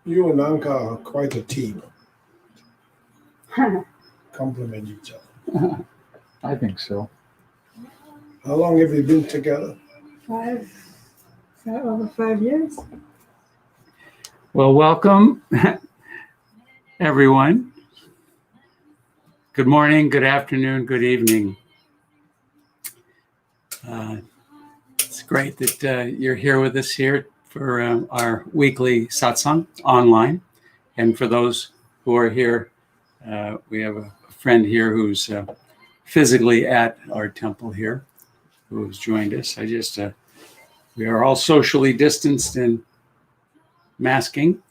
You and Anka are quite a team. Complement each other. I think so. How long have you been together? Over 5 years. Well, welcome, everyone. Good morning, good afternoon, good evening. It's great that you're here with us here for our weekly satsang online. And for those who are here, we have a friend here who's physically at our temple here, who has joined us. We are all socially distanced and masking.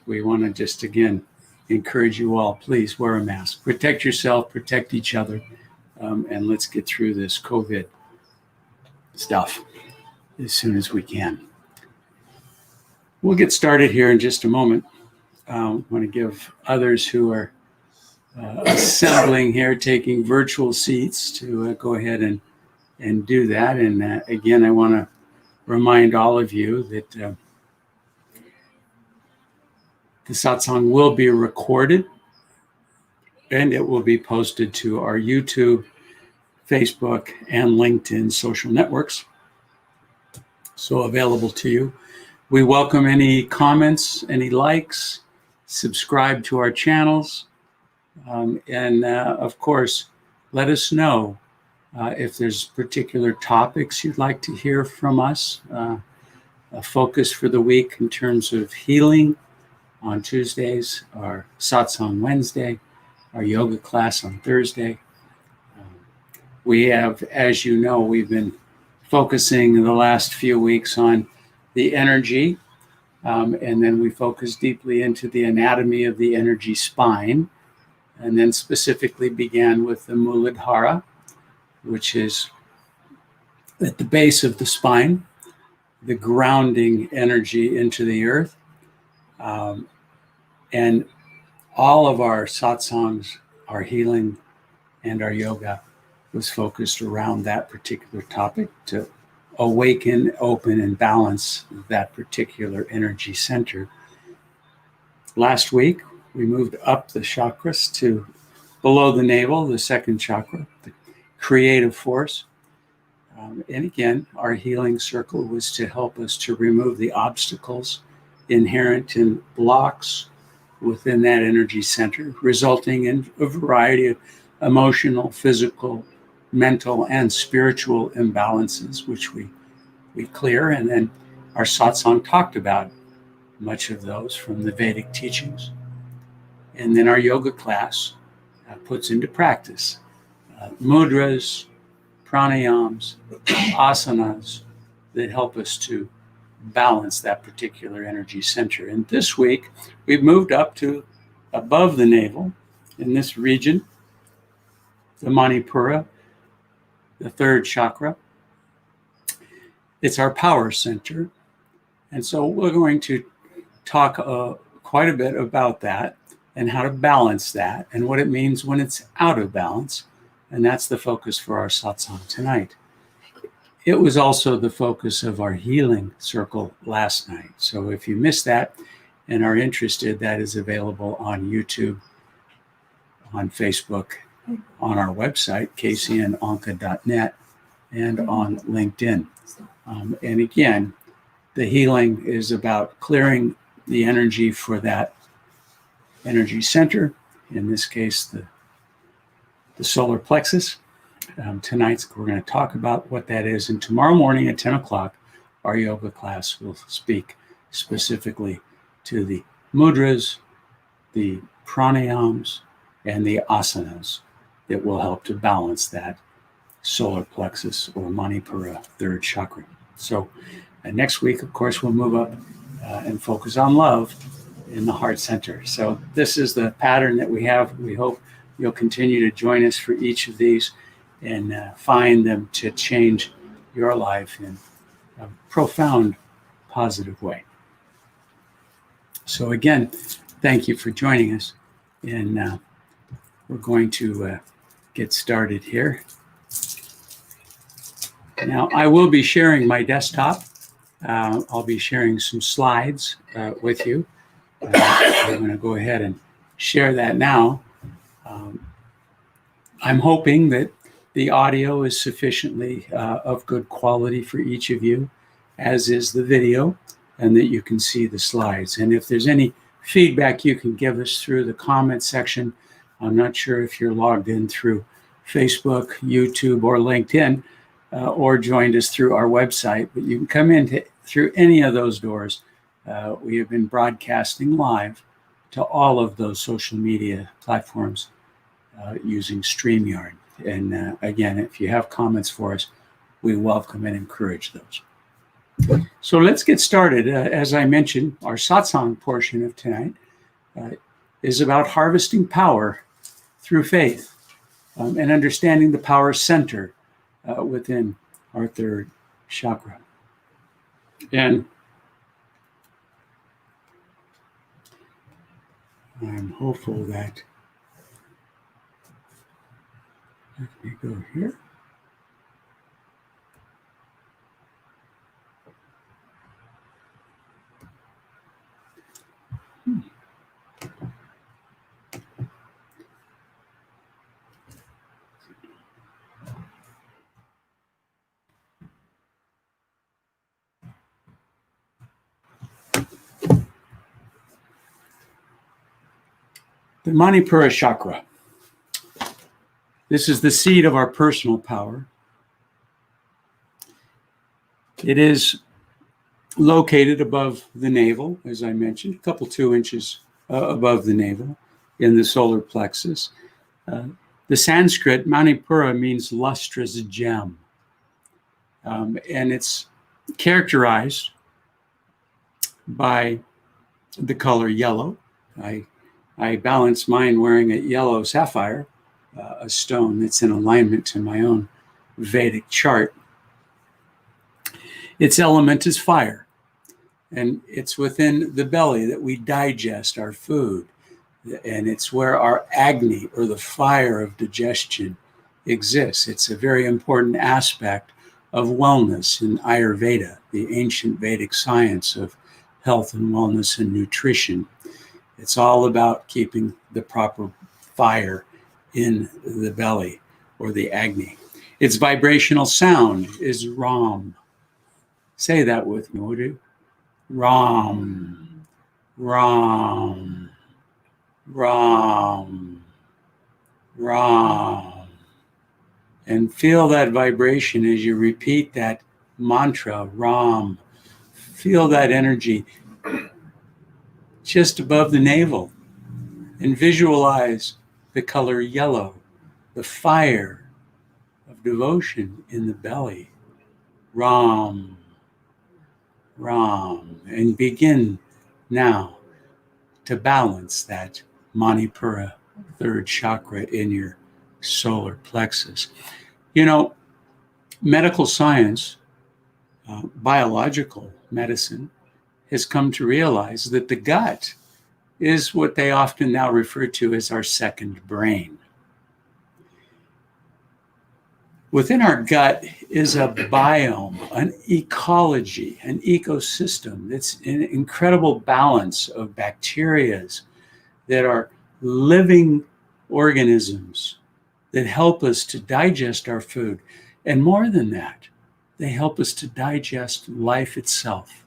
We want to just, again, encourage you all, please wear a mask. Protect yourself, protect each other, and let's get through this COVID stuff as soon as we can. We'll get started here in just a moment. I want to give others who are assembling here, taking virtual seats, to go ahead and do that. And again, I want to remind all of you that the satsang will be recorded and it will be posted to our YouTube, Facebook, and LinkedIn social networks. So available to you. We welcome any comments, any likes, subscribe to our channels, and of course, let us know if there's particular topics you'd like to hear from us. A focus for the week in terms of healing on Tuesdays, our satsang Wednesday, our yoga class on Thursday. We have, as you know, we've been focusing the last few weeks on the energy, and then we focused deeply into the anatomy of the energy spine, and then specifically began with the Muladhara, which is at the base of the spine, the grounding energy into the earth. And all of our satsangs, our healing, and our yoga was focused around that particular topic to awaken, open, and balance that particular energy center. Last week, we moved up the chakras to below the navel, the second chakra, the creative force. And again, our healing circle was to help us to remove the obstacles inherent in blocks within that energy center, resulting in a variety of emotional, physical, mental, and spiritual imbalances, which we clear. And then our satsang talked about much of those from the Vedic teachings. And then our yoga class puts into practice mudras, pranayams, asanas that help us to balance that particular energy center. And this week, we've moved up to above the navel in this region, the Manipura, the third chakra. It's our power center. And so we're going to talk quite a bit about that and how to balance that and what it means when it's out of balance. And that's the focus for our satsang tonight. It was also the focus of our healing circle last night. So if you missed that and are interested, that is available on YouTube, on Facebook, on our website, kcnanka.net, and on LinkedIn. And again, the healing is about clearing the energy for that energy center, in this case, the solar plexus. Tonight, we're going to talk about what that is. And tomorrow morning at 10 o'clock, our yoga class will speak specifically to the mudras, the pranayams, and the asanas that will help to balance that solar plexus or Manipura third chakra. So next week, of course, we'll move up and focus on love in the heart center. So this is the pattern that we have. We hope you'll continue to join us for each of these and find them to change your life in a profound, positive way. So again, thank you for joining us. And we're going to get started here. Now, I will be sharing my desktop. I'll be sharing some slides with you. I'm going to go ahead and share that now. I'm hoping that the audio is sufficiently of good quality for each of you, as is the video, and that you can see the slides. And if there's any feedback you can give us through the comment section, I'm not sure if you're logged in through Facebook, YouTube, or LinkedIn, or joined us through our website, but you can come in through any of those doors. We have been broadcasting live to all of those social media platforms using StreamYard. And again, if you have comments for us, we welcome and encourage those. So let's get started. As I mentioned, our Satsang portion of tonight is about harvesting power through faith and understanding the power center within our third chakra. And I'm hopeful that, let me go here. The Manipura Chakra. This is the seat of our personal power. It is located above the navel, as I mentioned, a couple 2 inches above the navel in the solar plexus. The Sanskrit, Manipura, means lustrous gem. And it's characterized by the color yellow. I balance mine wearing a yellow sapphire, a stone that's in alignment to my own Vedic chart. Its element is fire, and it's within the belly that we digest our food, and it's where our Agni, or the fire of digestion, exists. It's a very important aspect of wellness in Ayurveda, the ancient Vedic science of health and wellness and nutrition. It's all about keeping the proper fire in the belly, or the Agni. Its vibrational sound is Ram. Say that with me, would you? Ram, Ram, Ram, Ram. And feel that vibration as you repeat that mantra, Ram. Feel that energy just above the navel, and visualize the color yellow, the fire of devotion in the belly. Ram, Ram. And begin now to balance that Manipura third chakra in your solar plexus. You know, medical science, biological medicine, has come to realize that the gut is what they often now refer to as our second brain. Within our gut is a biome, an ecology, an ecosystem that's an incredible balance of bacterias that are living organisms that help us to digest our food. And more than that, they help us to digest life itself.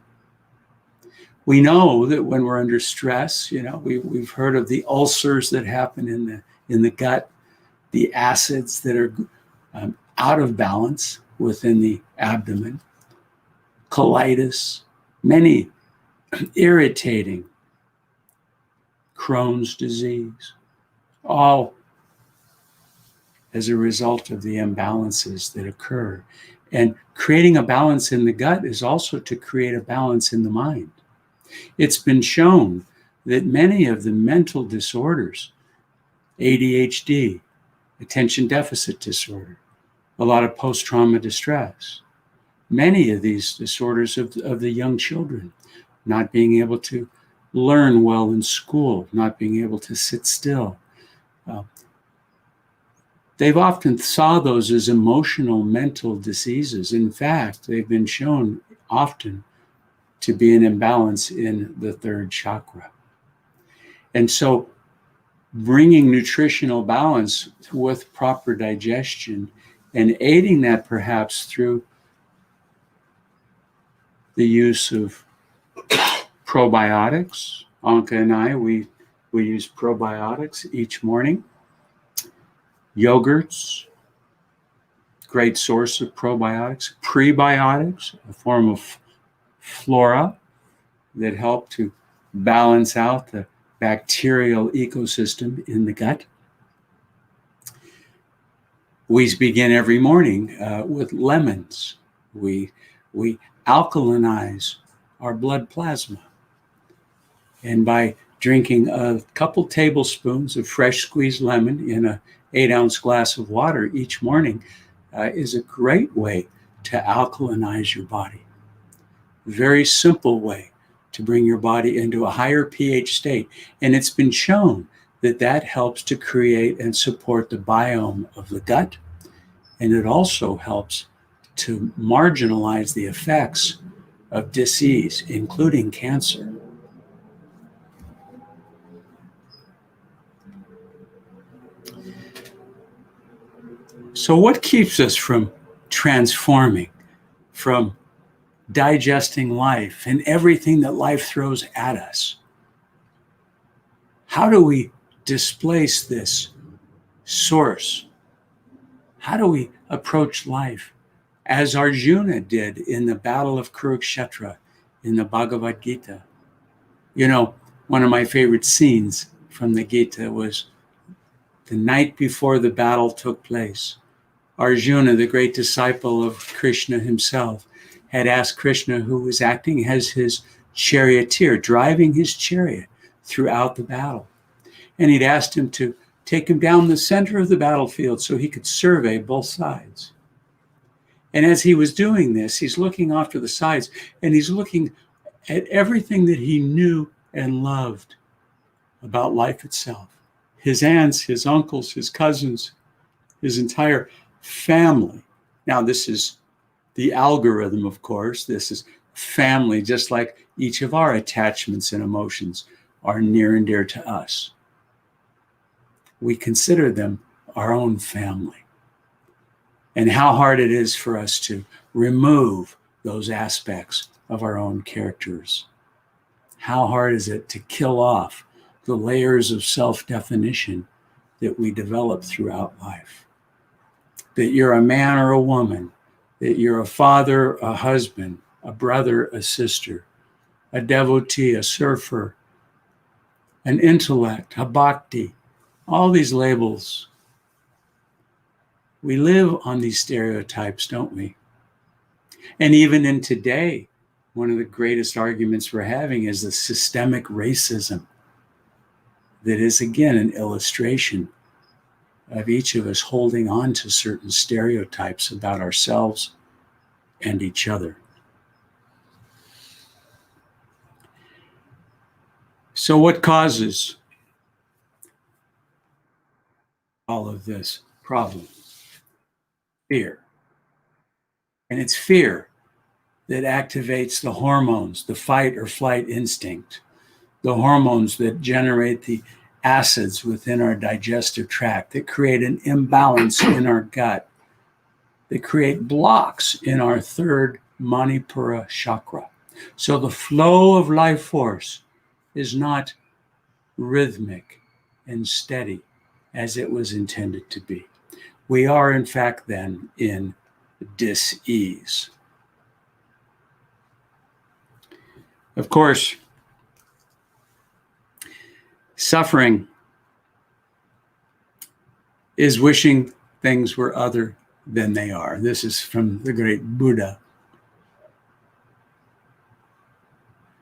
We know that when we're under stress, we've heard of the ulcers that happen in the gut, the acids that are out of balance within the abdomen, colitis, many irritating, Crohn's disease, all as a result of the imbalances that occur. And creating a balance in the gut is also to create a balance in the mind. It's been shown that many of the mental disorders, ADHD, attention deficit disorder, a lot of post-trauma distress, many of these disorders of the young children, not being able to learn well in school, not being able to sit still. They've often saw those as emotional mental diseases. In fact, they've been shown often to be an imbalance in the third chakra. And so bringing nutritional balance with proper digestion and aiding that perhaps through the use of probiotics. Anka and I, we use probiotics each morning. Yogurts, great source of probiotics. Prebiotics, a form of flora that help to balance out the bacterial ecosystem in the gut. We begin every morning with lemons. We alkalinize our blood plasma. And by drinking a couple tablespoons of fresh squeezed lemon in a 8-ounce glass of water each morning is a great way to alkalinize your body. Very simple way to bring your body into a higher pH state. And it's been shown that that helps to create and support the biome of the gut. And it also helps to marginalize the effects of disease, including cancer. So what keeps us from transforming, from digesting life and everything that life throws at us? How do we displace this source? How do we approach life as Arjuna did in the Battle of Kurukshetra in the Bhagavad-Gita? You know, one of my favorite scenes from the Gita was the night before the battle took place. Arjuna, the great disciple of Krishna himself, had asked Krishna, who was acting as his charioteer, driving his chariot throughout the battle. And he'd asked him to take him down the center of the battlefield so he could survey both sides. And as he was doing this, he's looking off to the sides and he's looking at everything that he knew and loved about life itself. His aunts, his uncles, his cousins, his entire family. Now, this is the algorithm, of course. This is family, just like each of our attachments and emotions are near and dear to us. We consider them our own family. And how hard it is for us to remove those aspects of our own characters. How hard is it to kill off the layers of self-definition that we develop throughout life? That you're a man or a woman, that you're a father, a husband, a brother, a sister, a devotee, a surfer, an intellect, a bhakti, all these labels. We live on these stereotypes, don't we? And even in today, one of the greatest arguments we're having is the systemic racism that is, again, an illustration of each of us holding on to certain stereotypes about ourselves and each other. So what causes all of this problem? Fear. And it's fear that activates the hormones, the fight or flight instinct, the hormones that generate the acids within our digestive tract, that create an imbalance in our gut, that create blocks in our third Manipura Chakra. So the flow of life force is not rhythmic and steady as it was intended to be. We are, in fact, then in dis-ease. Of course, suffering is wishing things were other than they are. This is from the great Buddha.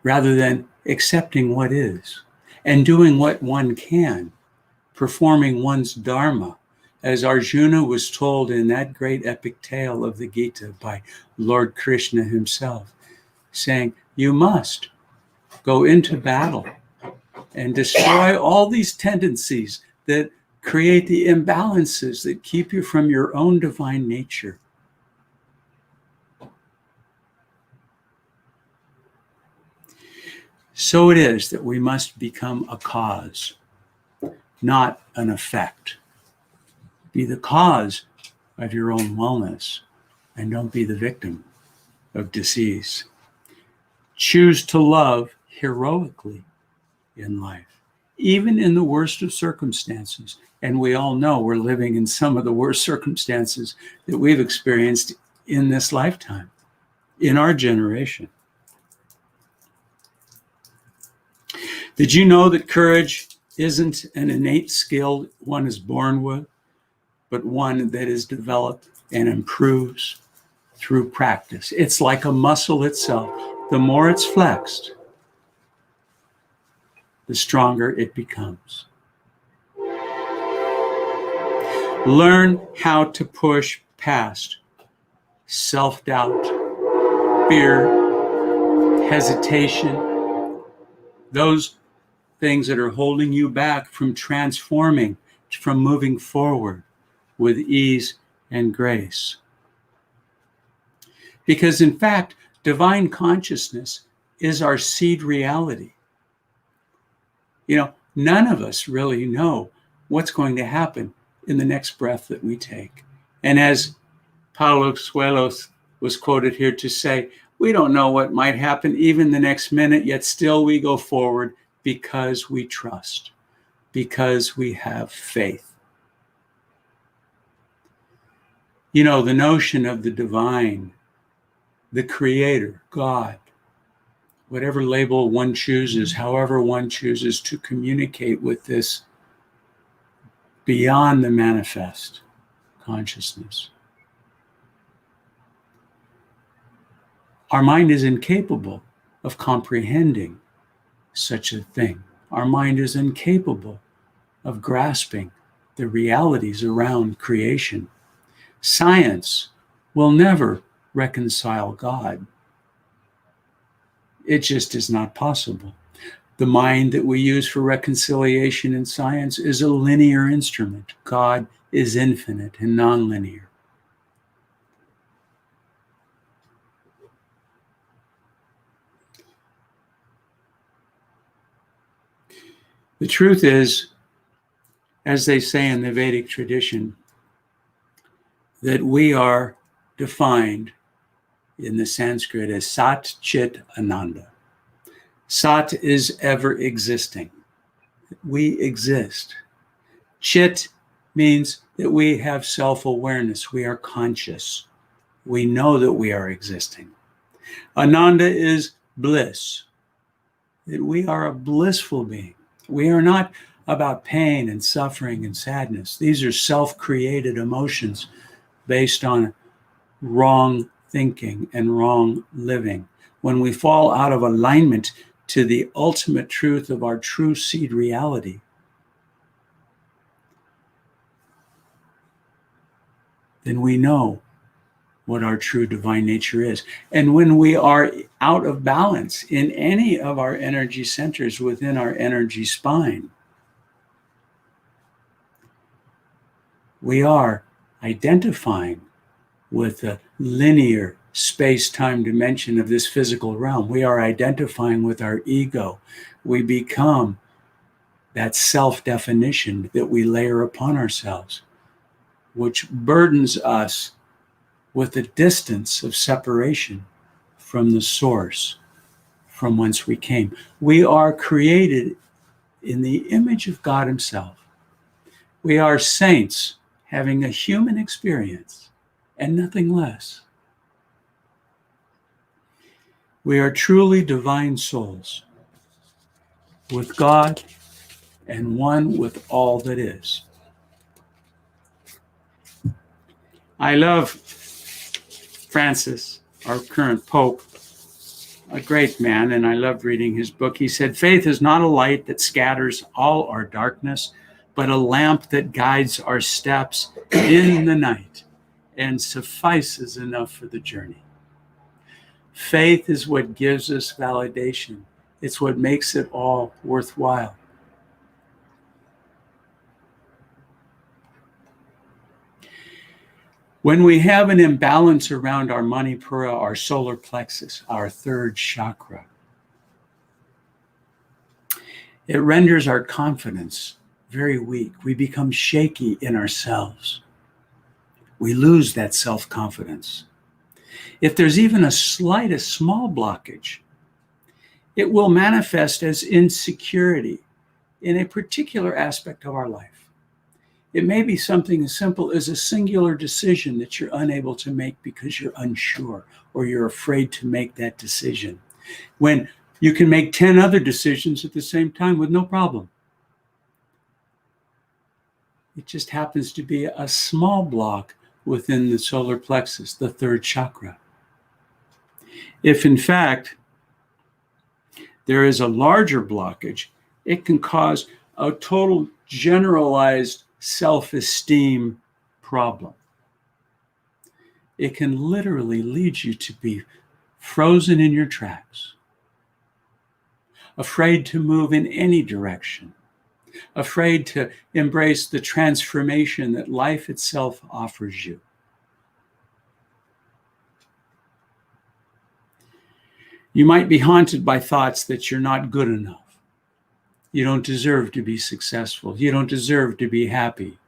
Rather than accepting what is and doing what one can, performing one's dharma, as Arjuna was told in that great epic tale of the Gita by Lord Krishna himself, saying, you must go into battle and destroy all these tendencies that create the imbalances that keep you from your own divine nature. So it is that we must become a cause, not an effect. Be the cause of your own wellness and don't be the victim of disease. Choose to love heroically in life, even in the worst of circumstances. And we all know we're living in some of the worst circumstances that we've experienced in this lifetime, in our generation. Did you know that courage isn't an innate skill one is born with, but one that is developed and improves through practice? It's like a muscle itself. The more it's flexed, the stronger it becomes. Learn how to push past self-doubt, fear, hesitation, those things that are holding you back from transforming, from moving forward with ease and grace. Because in fact, divine consciousness is our seed reality. None of us really know what's going to happen in the next breath that we take. And as Paulo Coelho was quoted here to say, we don't know what might happen even the next minute, yet still we go forward because we trust, because we have faith. The notion of the divine, the creator, God, whatever label one chooses, however one chooses to communicate with this beyond the manifest consciousness. Our mind is incapable of comprehending such a thing. Our mind is incapable of grasping the realities around creation. Science will never reconcile God. It just is not possible. The mind that we use for reconciliation in science is a linear instrument. God is infinite and nonlinear. The truth is, as they say in the Vedic tradition, that we are defined in the Sanskrit as Sat Chit Ananda. Sat is ever existing. We exist. Chit means that we have self-awareness. We are conscious. We know that we are existing. Ananda is bliss, that we are a blissful being. We are not about pain and suffering and sadness. These are self-created emotions based on wrong thinking and wrong living. When we fall out of alignment to the ultimate truth of our true seed reality, then we know what our true divine nature is. And when we are out of balance in any of our energy centers within our energy spine, we are identifying with the linear space-time dimension of this physical realm. We are identifying with our ego. We become that self-definition that we layer upon ourselves, which burdens us with a distance of separation from the source from whence we came. We are created in the image of God himself. We are saints having a human experience and nothing less. We are truly divine souls with God and one with all that is. I love Francis, our current Pope, a great man, and I loved reading his book. He said, "Faith is not a light that scatters all our darkness, but a lamp that guides our steps in the night and suffices enough for the journey." Faith is what gives us validation. It's what makes it all worthwhile. When we have an imbalance around our Manipura, our solar plexus, our third chakra, It renders our confidence very weak. We become shaky in ourselves. We lose that self-confidence. If there's even a small blockage, it will manifest as insecurity in a particular aspect of our life. It may be something as simple as a singular decision that you're unable to make because you're unsure or you're afraid to make that decision, when you can make 10 other decisions at the same time with no problem. It just happens to be a small block within the solar plexus, the third chakra. If in fact there is a larger blockage, it can cause a total generalized self-esteem problem. It can literally lead you to be frozen in your tracks, afraid to move in any direction, afraid to embrace the transformation that life itself offers you. You might be haunted by thoughts that you're not good enough. You don't deserve to be successful. You don't deserve to be happy.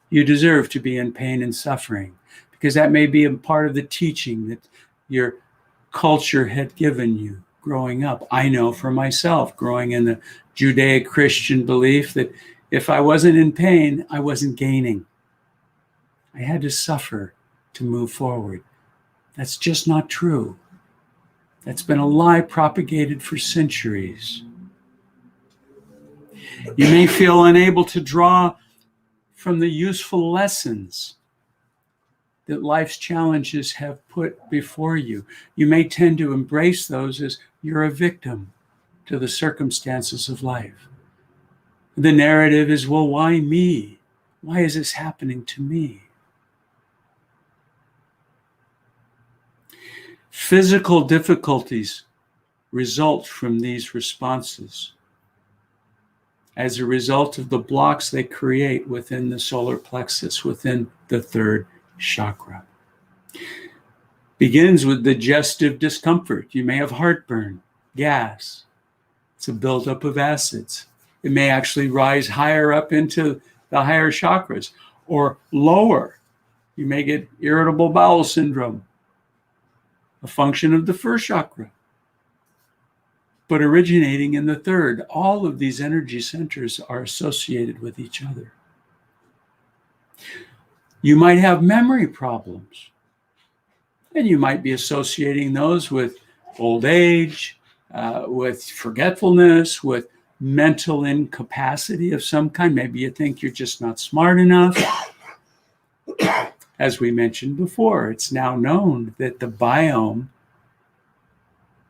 You deserve to be in pain and suffering, because that may be a part of the teaching that your culture had given you growing up. I know for myself, growing in the Judeo-Christian belief that if I wasn't in pain, I wasn't gaining. I had to suffer to move forward. That's just not true. That's been a lie propagated for centuries. You may feel unable to draw from the useful lessons that life's challenges have put before you. You may tend to embrace those as you're a victim to the circumstances of life. The narrative is, well, why me? Why is this happening to me? Physical difficulties result from these responses as a result of the blocks they create within the solar plexus, within the third chakra. Begins with digestive discomfort. You may have heartburn, gas. It's a buildup of acids. It may actually rise higher up into the higher chakras, or lower. You may get irritable bowel syndrome, a function of the first chakra, but originating in the third. All of these energy centers are associated with each other. You might have memory problems, and you might be associating those with old age, with forgetfulness, with mental incapacity of some kind. Maybe you think you're just not smart enough. As we mentioned before, it's now known that the biome,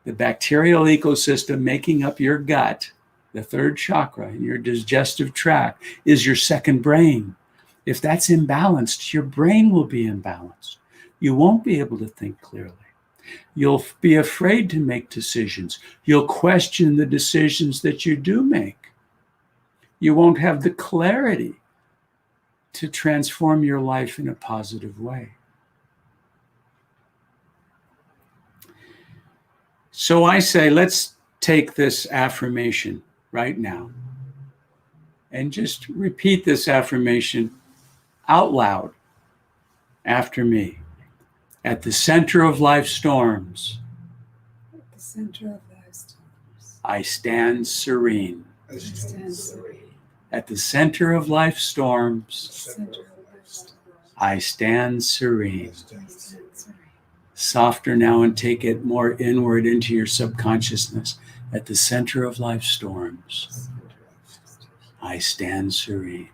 the bacterial ecosystem making up your gut, the third chakra, and your digestive tract, is your second brain. If that's imbalanced, your brain will be imbalanced. You won't be able to think clearly. You'll be afraid to make decisions. You'll question the decisions that you do make. You won't have the clarity to transform your life in a positive way. So I say, let's take this affirmation right now and just repeat this affirmation out loud after me. At the center of life's storms, I stand serene. At the center of life's storms, I stand serene. Softer now and take it more inward into your subconsciousness. At the center of life's storms, I stand serene.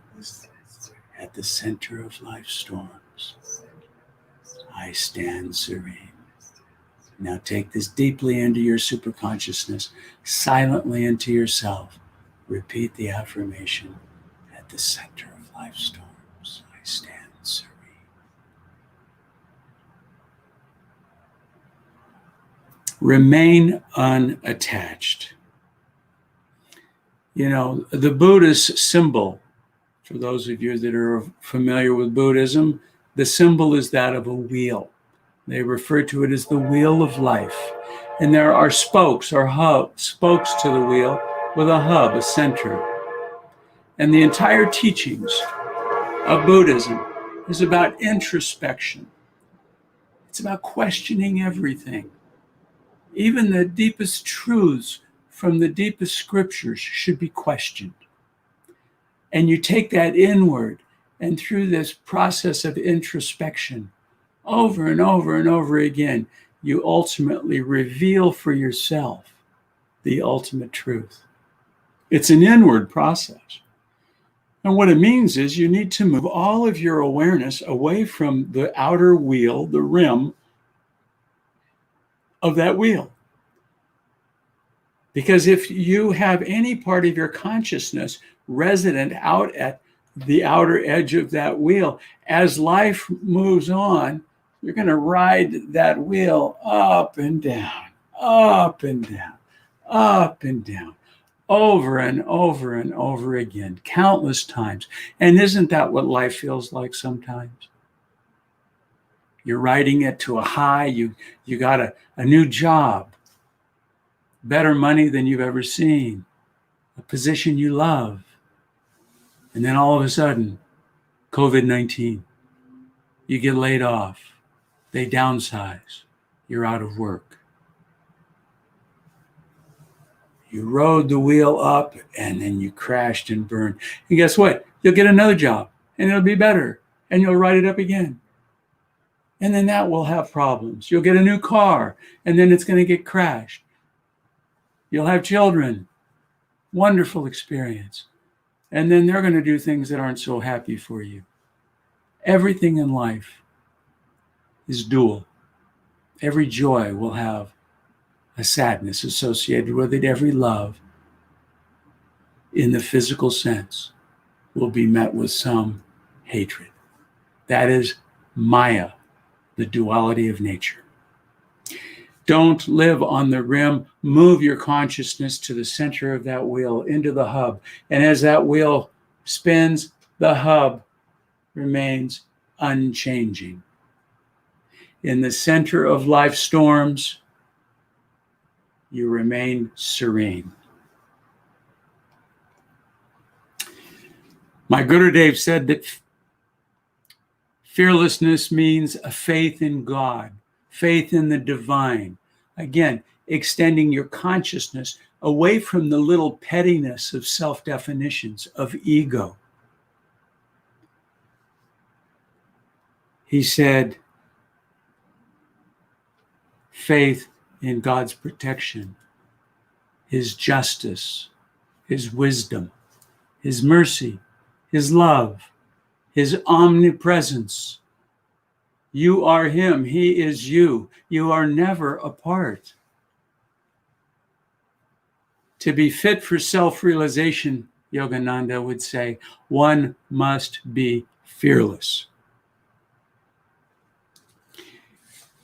At the center of life's storms, I stand serene. Now take this deeply into your superconsciousness, silently into yourself. Repeat the affirmation. At the center of life's storms, I stand serene. Remain unattached. You know, the Buddhist symbol, for those of you that are familiar with Buddhism, the symbol is that of a wheel. They refer to it as the wheel of life. And there are spokes or spokes to the wheel with a hub, a center. And the entire teachings of Buddhism is about introspection. It's about questioning everything. Even the deepest truths from the deepest scriptures should be questioned. And you take that inward, and through this process of introspection, over and over and over again, you ultimately reveal for yourself the ultimate truth. It's an inward process. And what it means is you need to move all of your awareness away from the outer wheel, the rim of that wheel. Because if you have any part of your consciousness resident out at the outer edge of that wheel, as life moves on, you're going to ride that wheel up and down, up and down, up and down, over and over and over again, countless times. And isn't that what life feels like sometimes? You're riding it to a high, you got a new job, better money than you've ever seen, a position you love. And then all of a sudden, COVID-19, you get laid off, they downsize, you're out of work. You rode the wheel up and then you crashed and burned. And guess what? You'll get another job and it'll be better and you'll ride it up again. And then that will have problems. You'll get a new car and then it's going to get crashed. You'll have children. Wonderful experience. And then they're going to do things that aren't so happy for you. Everything in life is dual. Every joy will have a sadness associated with it. Every love, in the physical sense, will be met with some hatred. That is Maya, the duality of nature. Don't live on the rim. Move your consciousness to the center of that wheel, into the hub. And as that wheel spins, the hub remains unchanging. In the center of life's storms, you remain serene. My Gurudev said that fearlessness means a faith in God, faith in the divine. Again, extending your consciousness away from the little pettiness of self-definitions, of ego. He said, faith in God's protection, His justice, His wisdom, His mercy, His love, His omnipresence. You are Him, He is you. You are never apart. To be fit for self-realization, Yogananda would say, one must be fearless.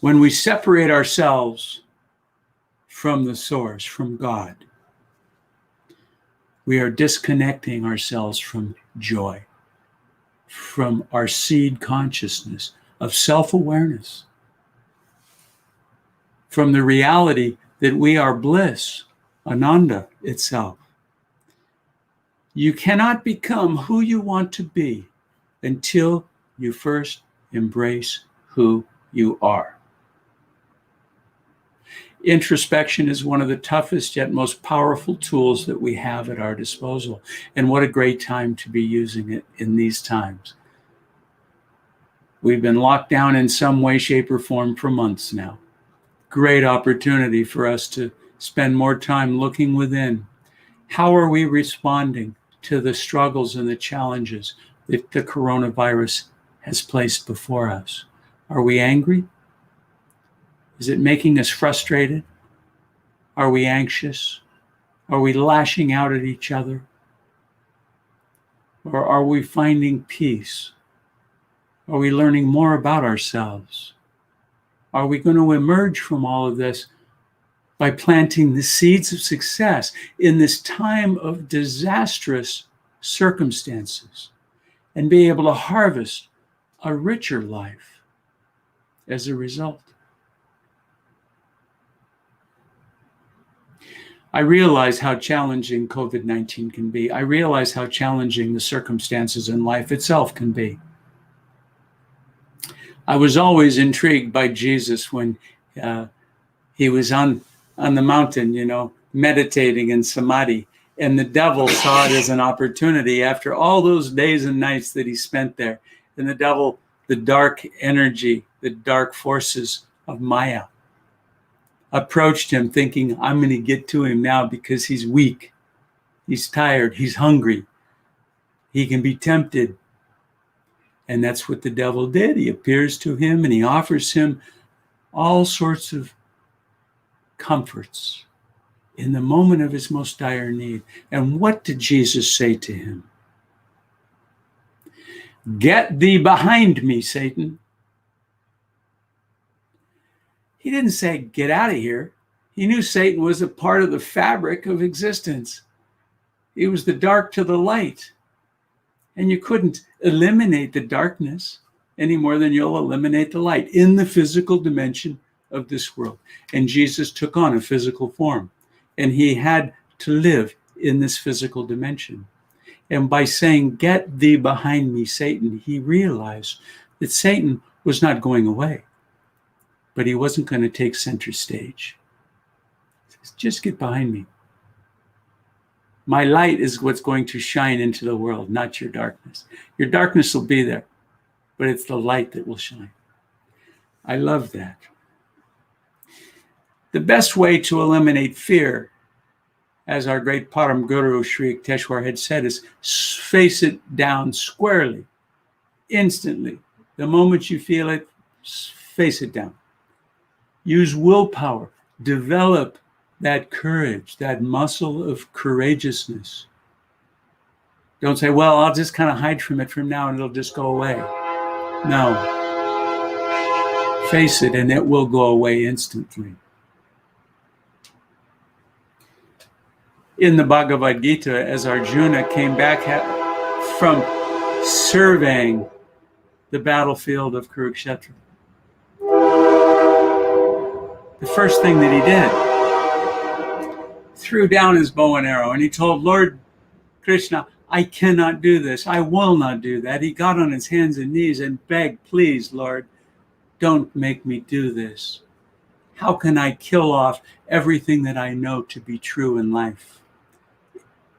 When we separate ourselves from the source, from God, we are disconnecting ourselves from joy, from our seed consciousness of self-awareness, from the reality that we are bliss, Ananda itself. You cannot become who you want to be until you first embrace who you are. Introspection is one of the toughest yet most powerful tools that we have at our disposal. And what a great time to be using it in these times. We've been locked down in some way, shape, or form for months now. Great opportunity for us to spend more time looking within. How are we responding to the struggles and the challenges that the coronavirus has placed before us? Are we angry? Is it making us frustrated? Are we anxious? Are we lashing out at each other? Or are we finding peace? Are we learning more about ourselves? Are we going to emerge from all of this by planting the seeds of success in this time of disastrous circumstances and be able to harvest a richer life as a result? I realize how challenging COVID-19 can be. I realize how challenging the circumstances in life itself can be. I was always intrigued by Jesus when he was on the mountain, meditating in samadhi. And the devil saw it as an opportunity after all those days and nights that he spent there. And the devil, the dark energy, the dark forces of Maya, approached him thinking, I'm going to get to him now because he's weak. He's tired. He's hungry. He can be tempted. And that's what the devil did. He appears to him and he offers him all sorts of comforts in the moment of his most dire need. And what did Jesus say to him? Get thee behind me, Satan. He didn't say, get out of here. He knew Satan was a part of the fabric of existence. He was the dark to the light. And you couldn't eliminate the darkness any more than you'll eliminate the light in the physical dimension of this world. And Jesus took on a physical form. And he had to live in this physical dimension. And by saying, get thee behind me, Satan, he realized that Satan was not going away. But he wasn't going to take center stage. He says, just get behind me. My light is what's going to shine into the world, not your darkness. Your darkness will be there, but it's the light that will shine. I love that. The best way to eliminate fear, as our great Param Guru Sri Yukteswar had said, is face it down squarely, instantly. The moment you feel it, face it down. Use willpower. Develop that courage, that muscle of courageousness. Don't say, well, I'll just kind of hide from it from now and it'll just go away. No. Face it and it will go away instantly. In the Bhagavad-Gita, as Arjuna came back from surveying the battlefield of Kurukshetra, the first thing that he did, threw down his bow and arrow, and he told Lord Krishna, I cannot do this. I will not do that. He got on his hands and knees and begged, please, Lord, don't make me do this. How can I kill off everything that I know to be true in life?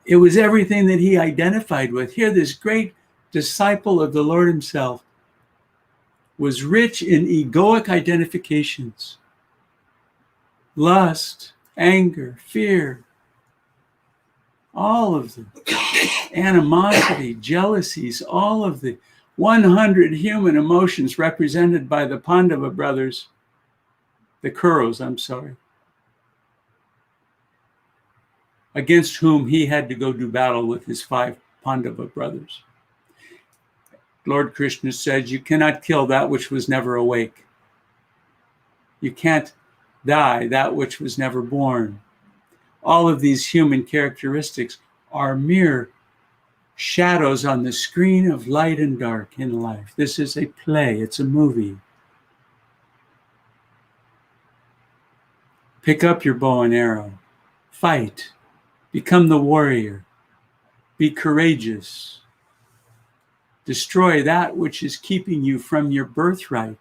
It was everything that he identified with. Here, this great disciple of the Lord himself was rich in egoic identifications. Lust, anger, fear, all of them. Animosity, jealousies, all of the 100 human emotions represented by the Pandava brothers, the Kurus, against whom he had to go do battle with his 5 Pandava brothers. Lord Krishna said, you cannot kill that which was never awake. You can't die that which was never born. All of these human characteristics are mere shadows on the screen of light and dark in life. This is a play, it's a movie. Pick up your bow and arrow, fight, become the warrior, be courageous, destroy that which is keeping you from your birthright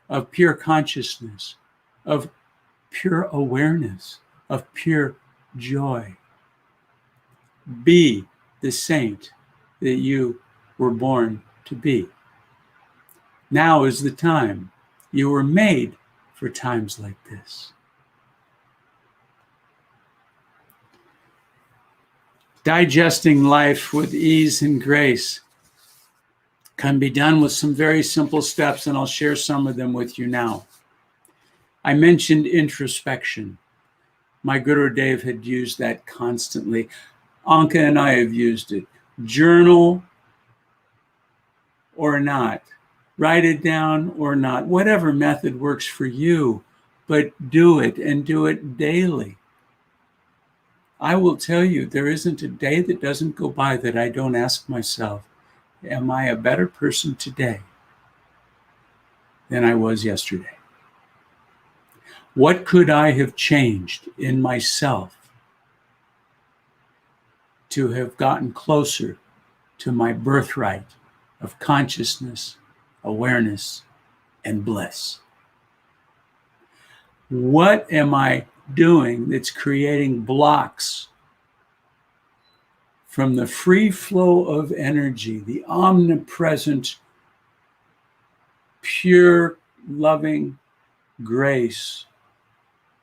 of pure consciousness, of pure awareness, of pure joy. Be the saint that you were born to be. Now is the time. You were made for times like this. Digesting life with ease and grace can be done with some very simple steps, and I'll share some of them with you now. I mentioned introspection. My Guru Dev had used that constantly. Anka and I have used it. Journal or not. Write it down or not. Whatever method works for you, but do it and do it daily. I will tell you, there isn't a day that doesn't go by that I don't ask myself, am I a better person today than I was yesterday? What could I have changed in myself to have gotten closer to my birthright of consciousness, awareness, and bliss. What am I doing that's creating blocks from the free flow of energy, the omnipresent, pure, loving grace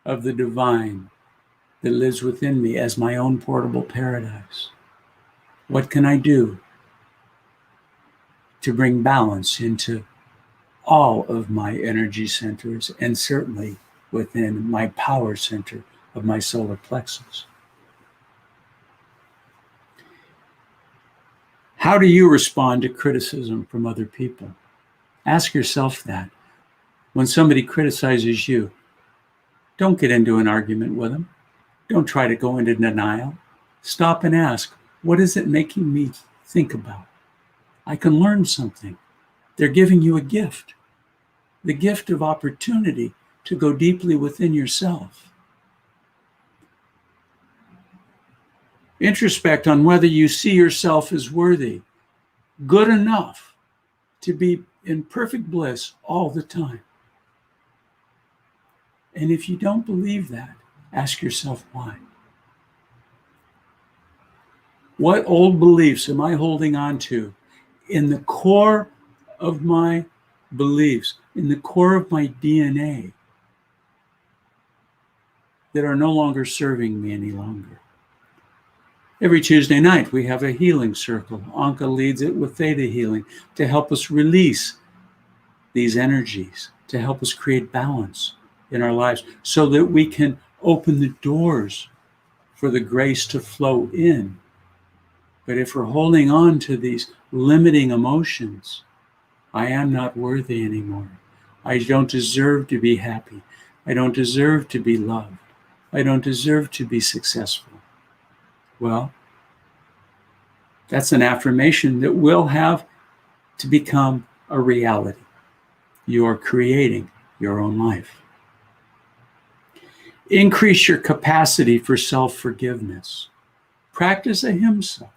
of the divine that lives within me as my own portable paradise? What can I do to bring balance into all of my energy centers, and certainly within my power center of my solar plexus? How do you respond to criticism from other people? Ask yourself that. When somebody criticizes you, don't get into an argument with them. Don't try to go into denial. Stop and ask, what is it making me think about? I can learn something. They're giving you a gift, the gift of opportunity to go deeply within yourself. Introspect on whether you see yourself as worthy, good enough to be in perfect bliss all the time. And if you don't believe that, ask yourself why. What old beliefs am I holding on to in the core of my beliefs, in the core of my DNA, that are no longer serving me any longer? Every Tuesday night, we have a healing circle. Anka leads it with theta healing to help us release these energies, to help us create balance in our lives so that we can open the doors for the grace to flow in. But if we're holding on to these limiting emotions, I am not worthy anymore. I don't deserve to be happy. I don't deserve to be loved. I don't deserve to be successful. Well, that's an affirmation that will have to become a reality. You are creating your own life. Increase your capacity for self-forgiveness. Practice ahimsa.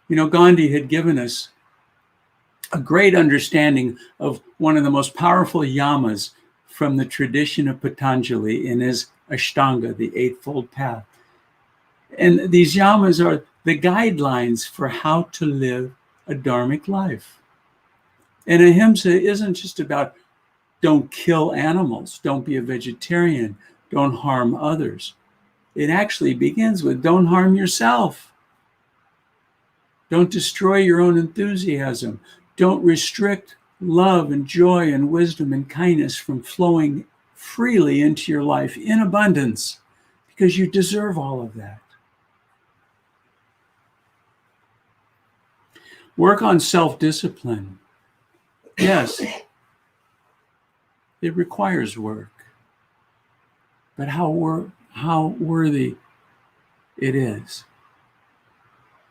You know, Gandhi had given us a great understanding of one of the most powerful yamas from the tradition of Patanjali in his Ashtanga, the Eightfold Path. And these yamas are the guidelines for how to live a dharmic life. And ahimsa isn't just about don't kill animals, don't be a vegetarian, don't harm others. It actually begins with don't harm yourself. Don't destroy your own enthusiasm. Don't restrict love and joy and wisdom and kindness from flowing freely into your life in abundance, because you deserve all of that. Work on self-discipline. Yes, it requires work. But how worthy it is.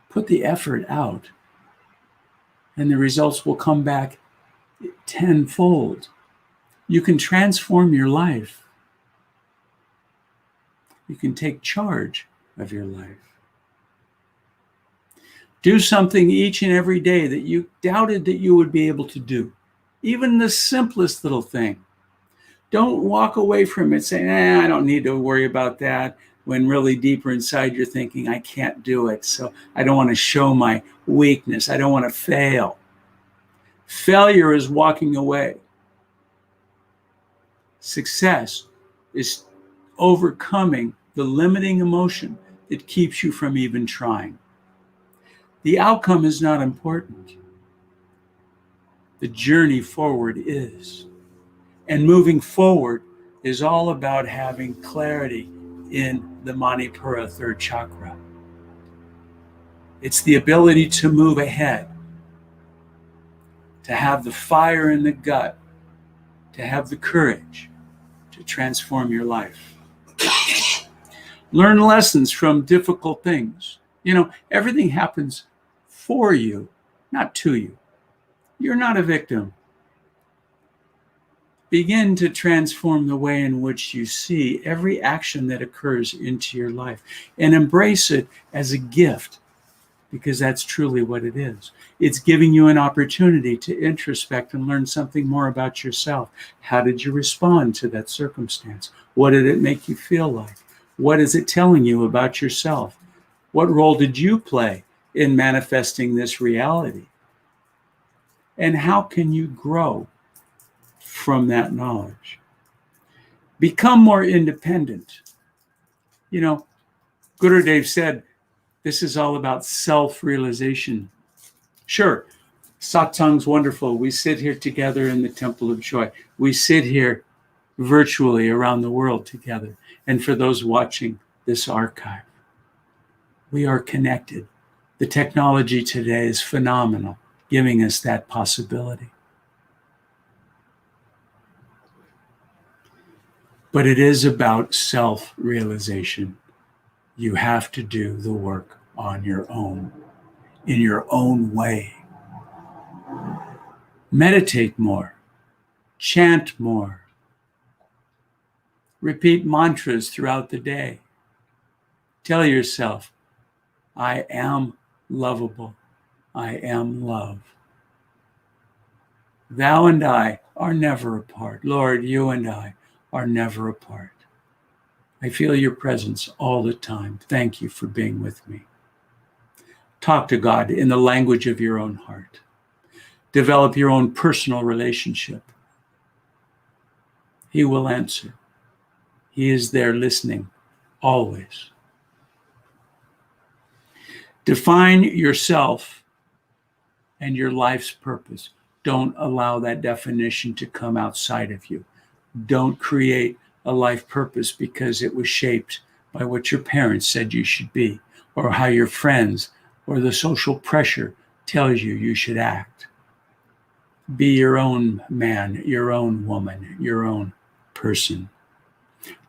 Put the effort out, and the results will come back tenfold. You can transform your life. You can take charge of your life. Do something each and every day that you doubted that you would be able to do. Even the simplest little thing. Don't walk away from it saying, I don't need to worry about that, when really deeper inside you're thinking, I can't do it, so I don't want to show my weakness. I don't want to fail. Failure is walking away. Success is overcoming the limiting emotion that keeps you from even trying. The outcome is not important. The journey forward is. And moving forward is all about having clarity in the Manipura third chakra. It's the ability to move ahead, to have the fire in the gut, to have the courage to transform your life. Learn lessons from difficult things. You know, everything happens for you, not to you. You're not a victim. begin to transform the way in which you see every action that occurs into your life and embrace it as a gift, because that's truly what it is. It's giving you an opportunity to introspect and learn something more about yourself. How did you respond to that circumstance? What did it make you feel like? What is it telling you about yourself? What role did you play in manifesting this reality? And how can you grow from that knowledge? Become more independent. You know, Gurudev said, this is all about self-realization. Sure, Satsang's wonderful. We sit here together in the Temple of Joy. We sit here virtually around the world together. And for those watching this archive, we are connected. The technology today is phenomenal, giving us that possibility. But it is about self-realization. You have to do the work on your own, in your own way. Meditate more, chant more, repeat mantras throughout the day. Tell yourself, I am lovable, I am love. Thou and I are never apart. Lord, you and I are never apart. I feel your presence all the time. Thank you for being with me. Talk to God in the language of your own heart. Develop your own personal relationship. He will answer. He is there listening, always. Define yourself and your life's purpose. Don't allow that definition to come outside of you. Don't create a life purpose because it was shaped by what your parents said you should be, or how your friends or the social pressure tells you you should act. Be your own man, your own woman, your own person.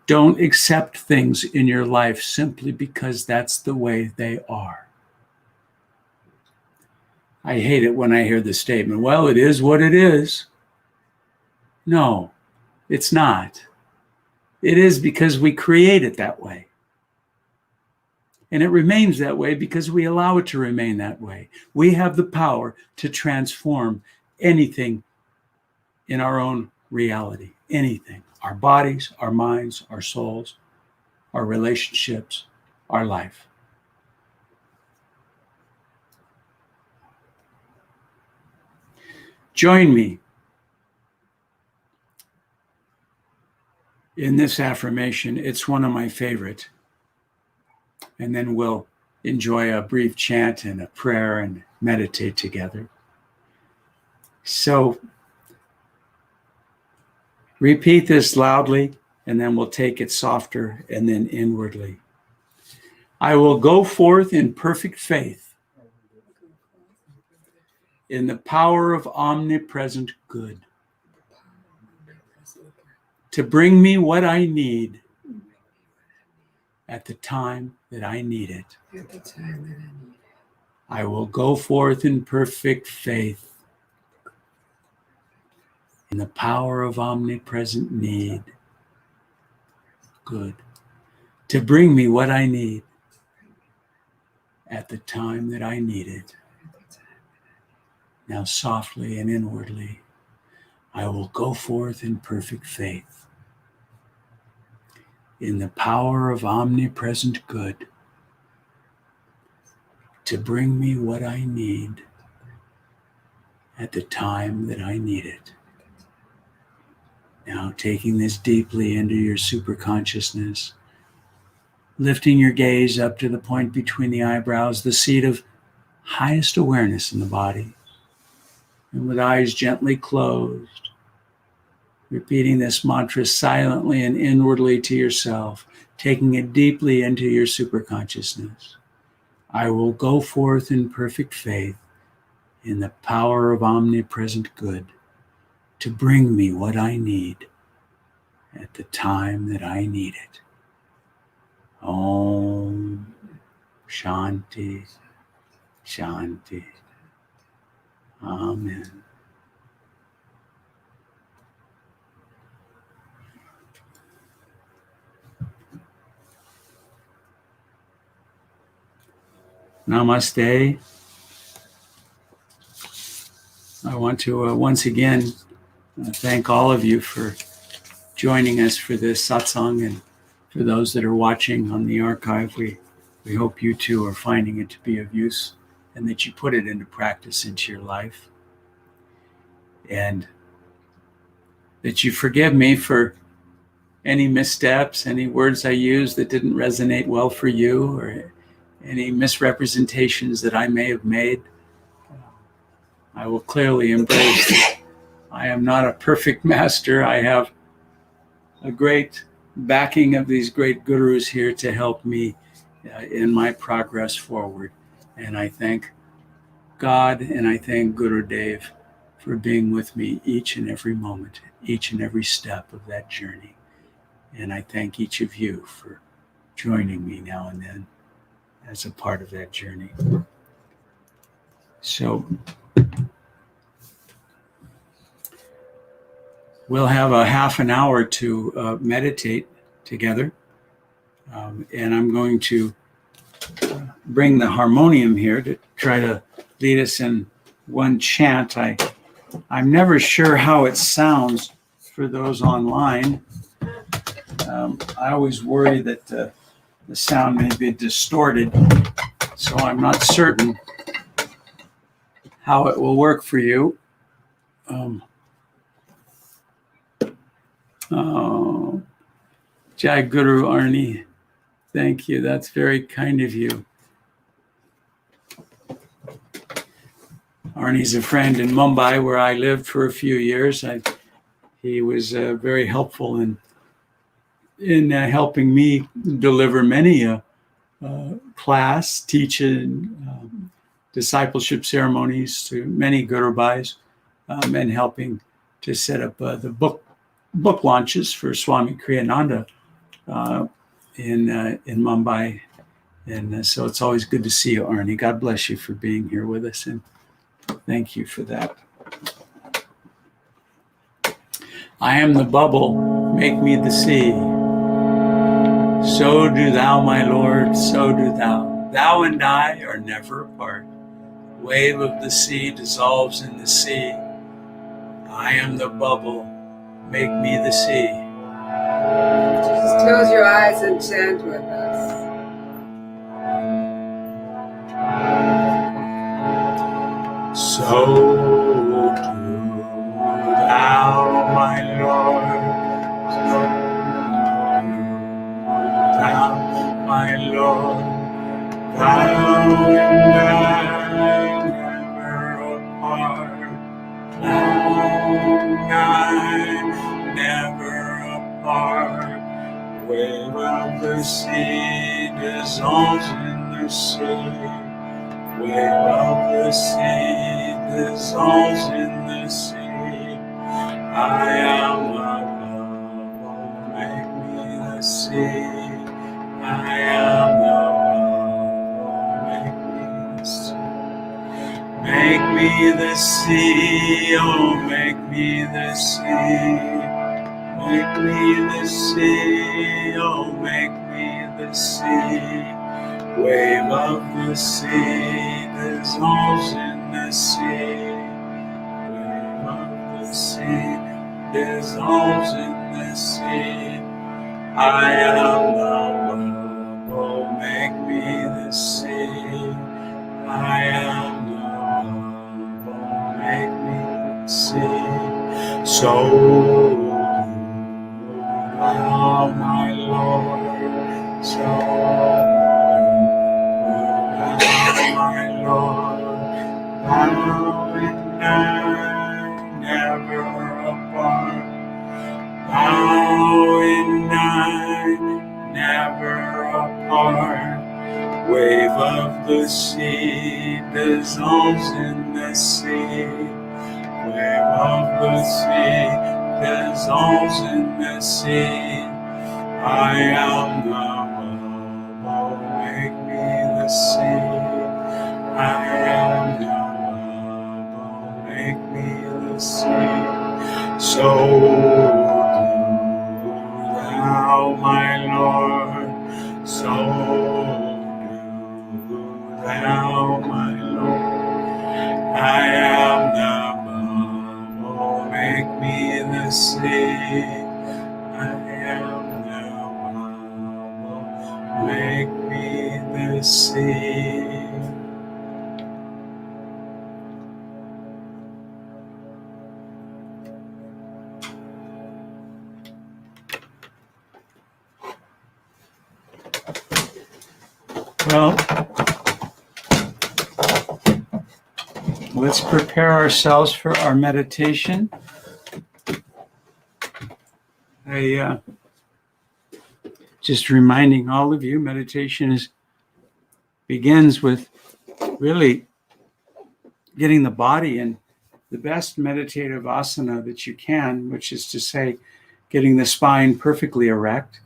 Don't accept things in your life simply because that's the way they are. I hate it when I hear the statement, well, it is what it is. No, it's not. It is because we create it that way. And it remains that way because we allow it to remain that way. We have the power to transform anything in our own reality, anything. Our bodies, our minds, our souls, our relationships, our life. Join me in this affirmation. It's one of my favorite. And then we'll enjoy a brief chant and a prayer and meditate together. So repeat this loudly, and then we'll take it softer and then inwardly. I will go forth in perfect faith in the power of omnipresent good to bring me what I need at the time that I need it. I will go forth in perfect faith in the power of omnipresent need, good, to bring me what I need at the time that I need it. Now softly and inwardly, I will go forth in perfect faith in the power of omnipresent good to bring me what I need at the time that I need it. Now taking this deeply into your superconsciousness, lifting your gaze up to the point between the eyebrows, the seat of highest awareness in the body, and with eyes gently closed, repeating this mantra silently and inwardly to yourself, taking it deeply into your superconsciousness. I will go forth in perfect faith in the power of omnipresent good to bring me what I need at the time that I need it. Om Shanti, Shanti. Amen. Namaste. I want to once again thank all of you for joining us for this satsang, and for those that are watching on the archive, we hope you too are finding it to be of use and that you put it into practice into your life, and that you forgive me for any missteps, any words I used that didn't resonate well for you, or any misrepresentations that I may have made. I will clearly embrace that I am not a perfect master. I have a great backing of these great gurus here to help me in my progress forward. And I thank God and I thank Guru Dev for being with me each and every moment, each and every step of that journey. And I thank each of you for joining me now and then as a part of that journey. So we'll have a half an hour to meditate together. And I'm going to bring the harmonium here to try to lead us in one chant. I'm never sure how it sounds for those online. I always worry that the sound may be distorted, so I'm not certain how it will work for you. Jai Guru Arni, thank you. That's very kind of you. Arnie's a friend in Mumbai where I lived for a few years. He was very helpful in helping me deliver many class, teaching, discipleship ceremonies to many Guru Bhais, and helping to set up the book launches for Swami Kriyananda in Mumbai. And so it's always good to see you, Arnie. God bless you for being here with us, and thank you for that. I am the bubble, make me the sea. So do thou, my Lord, so do thou. Thou and I are never apart. Wave of the sea dissolves in the sea. I am the bubble, make me the sea. Just close your eyes and chant with us. So do thou, my Lord, so do thou, my Lord, thou and I never apart, thou and I never apart. Wave of the sea dissolves in the sea. Wave of the sea dissolves in the sea. I am the bubble, make me the sea. I am the bubble, make me the sea. Make me the sea, oh, make me the sea. Make me the sea, oh, make me the sea. Wave of the sea dissolves in the sea. Wave of the sea dissolves in the sea. I am the bubble, make me the sea. I am the bubble, make me the sea. So do thou, my Lord, so my Lord, thou and I never apart, thou and I never apart. Wave of the sea dissolves in the sea. Wave of the sea dissolves in the sea. I am the bubble, make me the sea. I am the bubble, make me the sea. So do thou, my Lord, so do thou. Well, let's prepare ourselves for our meditation. Just reminding all of you, meditation begins with really getting the body in the best meditative asana that you can, which is to say, getting the spine perfectly erect,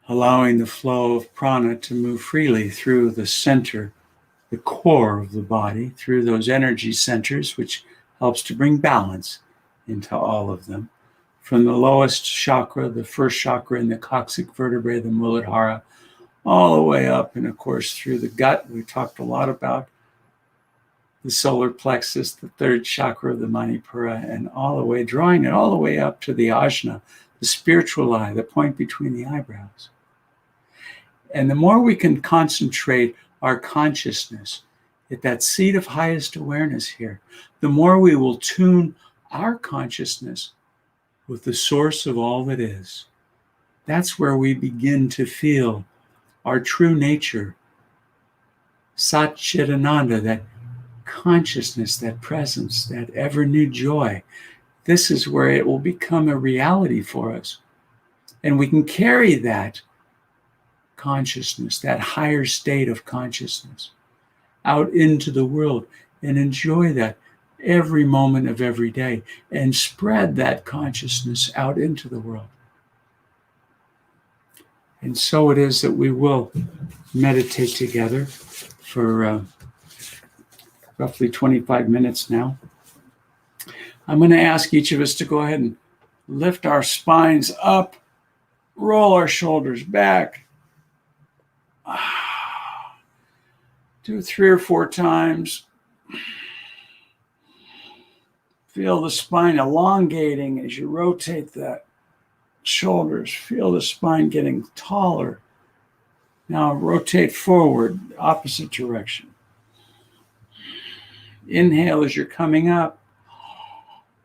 allowing the flow of prana to move freely through the center, the core of the body, through those energy centers, which helps to bring balance into all of them. From the lowest chakra, the first chakra in the coccyx vertebrae, the Muladhara, all the way up, and of course through the gut. We talked a lot about the solar plexus, the third chakra of the Manipura, and all the way, drawing it all the way up to the ajna, the spiritual eye, the point between the eyebrows. And the more we can concentrate our consciousness at that seat of highest awareness here, the more we will tune our consciousness with the source of all that is. That's where we begin to feel our true nature, Sat Chidananda, that consciousness, that presence, that ever new joy. This is where it will become a reality for us. And we can carry that consciousness, that higher state of consciousness, out into the world and enjoy that every moment of every day and spread that consciousness out into the world. And so it is that we will meditate together for roughly 25 minutes now. I'm going to ask each of us to go ahead and lift our spines up, roll our shoulders back. Do 3 or 4 times. Feel the spine elongating as you rotate that shoulders. Feel the spine getting taller. Now rotate forward, opposite direction. Inhale as you're coming up.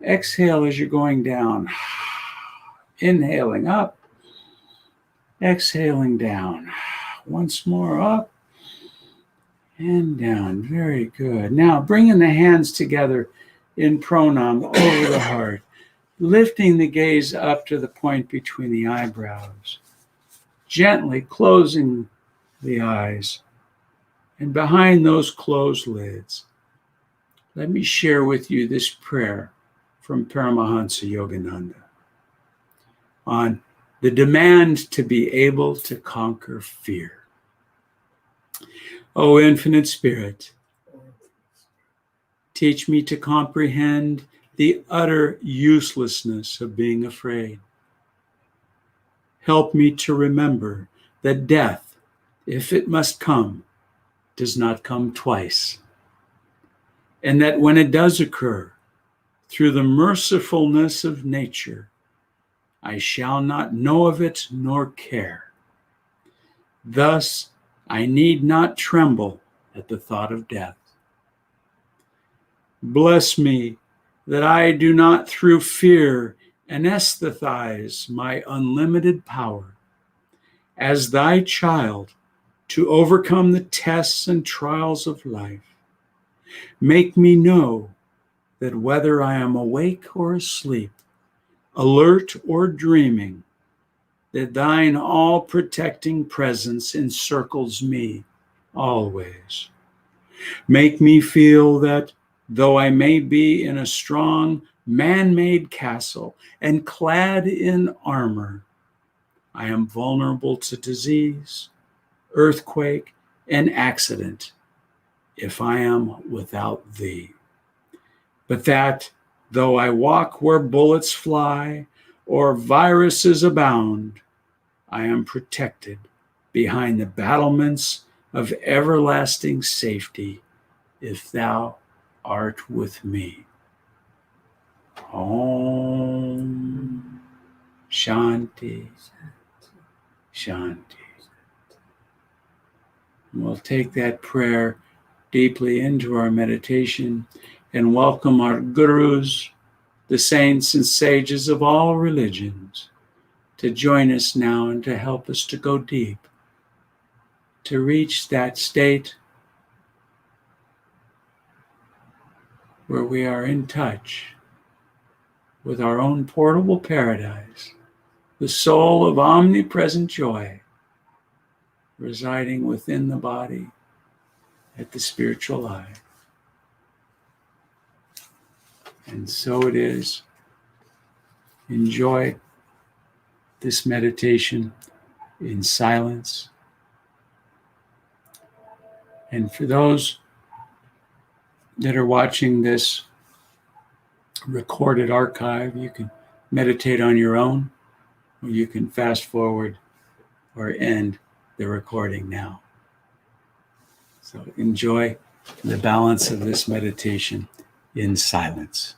Exhale as you're going down. Inhaling up. Exhaling down. Once more up and down. Very good. Now bringing the hands together in pranayam over the heart. Lifting the gaze up to the point between the eyebrows. Gently closing the eyes. And behind those closed lids, let me share with you this prayer from Paramahansa Yogananda on the demand to be able to conquer fear. O infinite Spirit, teach me to comprehend the utter uselessness of being afraid. Help me to remember that death, if it must come, does not come twice. And that when it does occur, through the mercifulness of nature, I shall not know of it nor care. Thus, I need not tremble at the thought of death. Bless me that I do not through fear anesthetize my unlimited power as thy child to overcome the tests and trials of life. Make me know that whether I am awake or asleep, alert or dreaming, that thine all-protecting presence encircles me always. Make me feel that though I may be in a strong man-made castle and clad in armor, I am vulnerable to disease, earthquake, and accident if I am without thee. But that, though I walk where bullets fly or viruses abound, I am protected behind the battlements of everlasting safety if thou art with me. Om Shanti Shanti. We'll take that prayer deeply into our meditation and welcome our gurus, the saints and sages of all religions, to join us now and to help us to go deep, to reach that state where we are in touch with our own portable paradise, the soul of omnipresent joy residing within the body at the spiritual eye. And so it is. Enjoy this meditation in silence. And for those that are watching this recorded archive, you can meditate on your own, or you can fast forward or end the recording now. So enjoy the balance of this meditation in silence.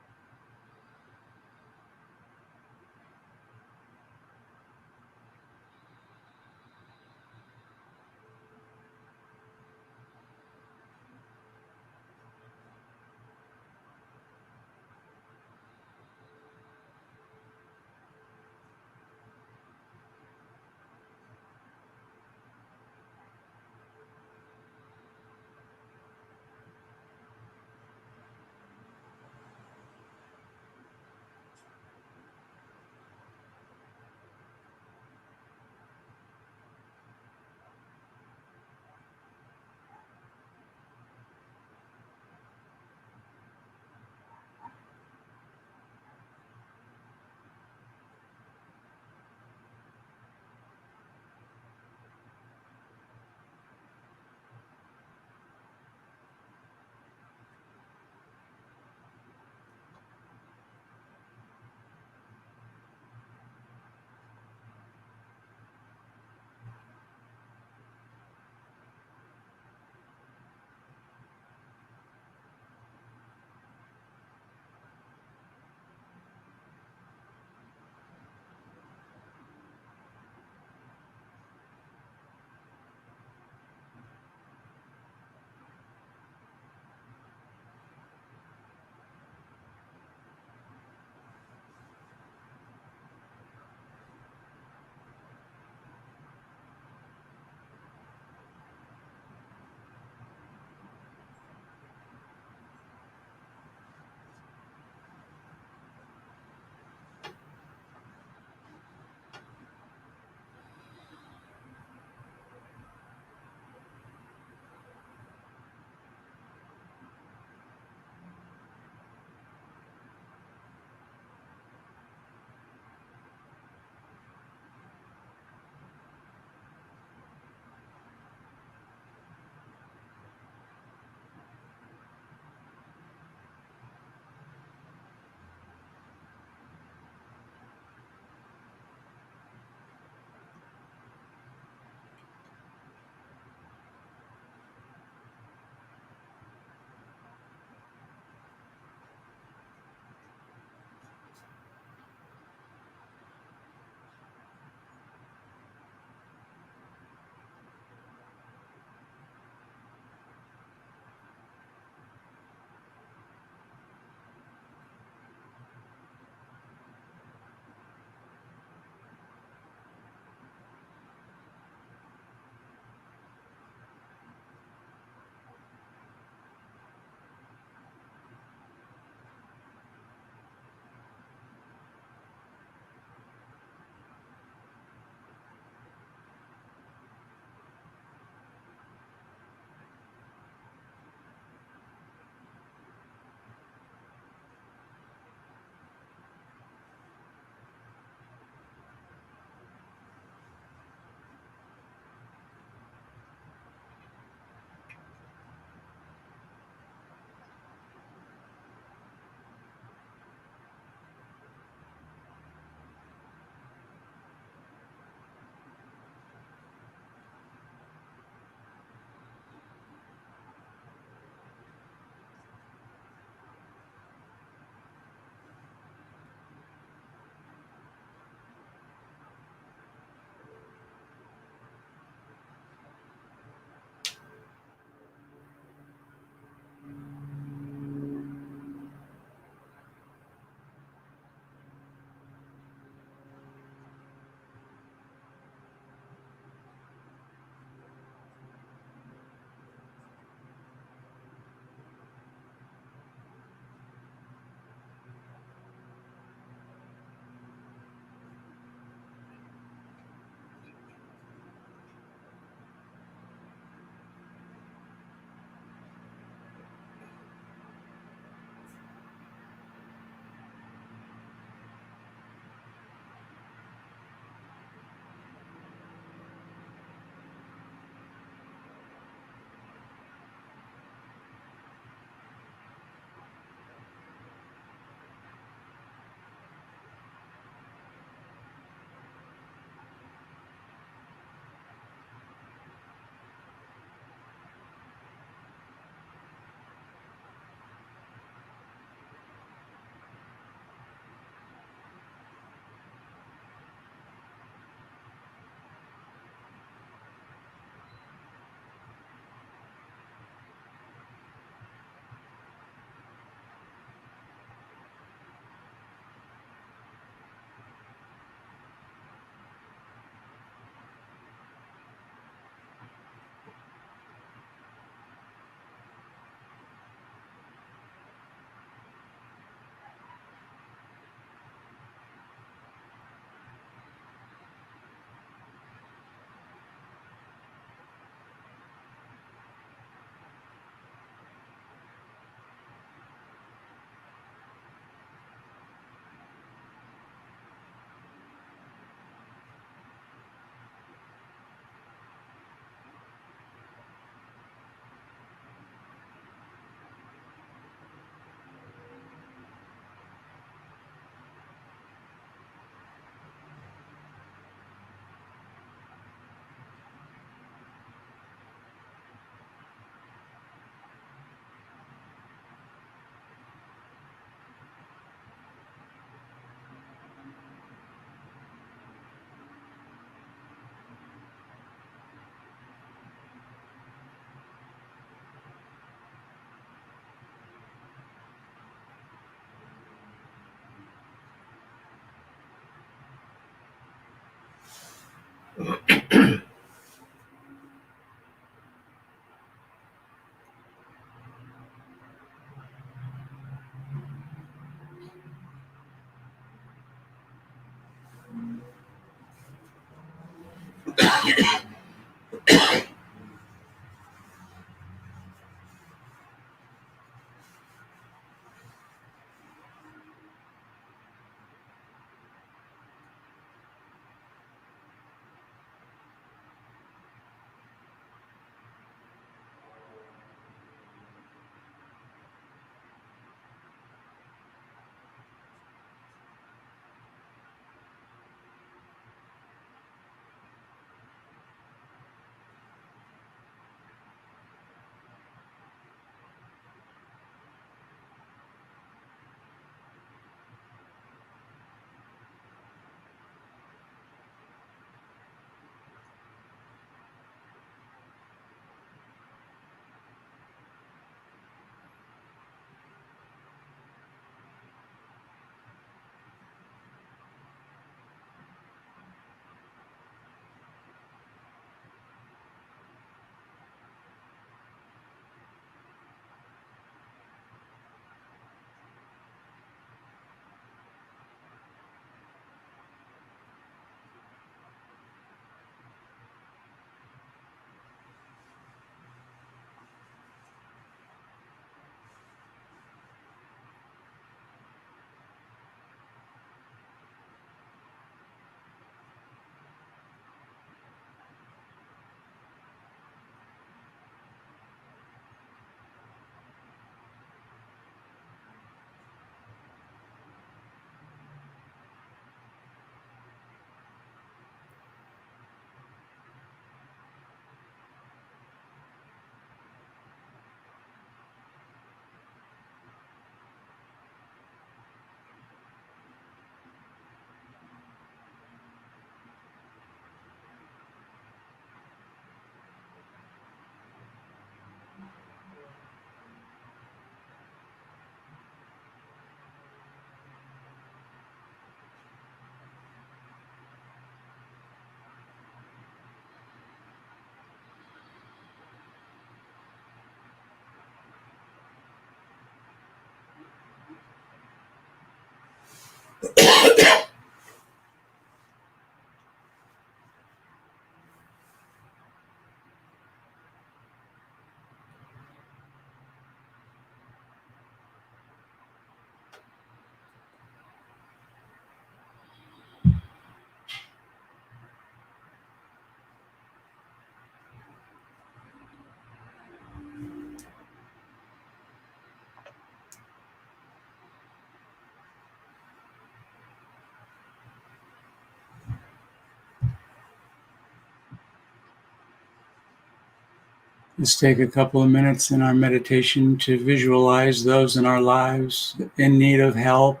Let's take a couple of minutes in our meditation to visualize those in our lives in need of help,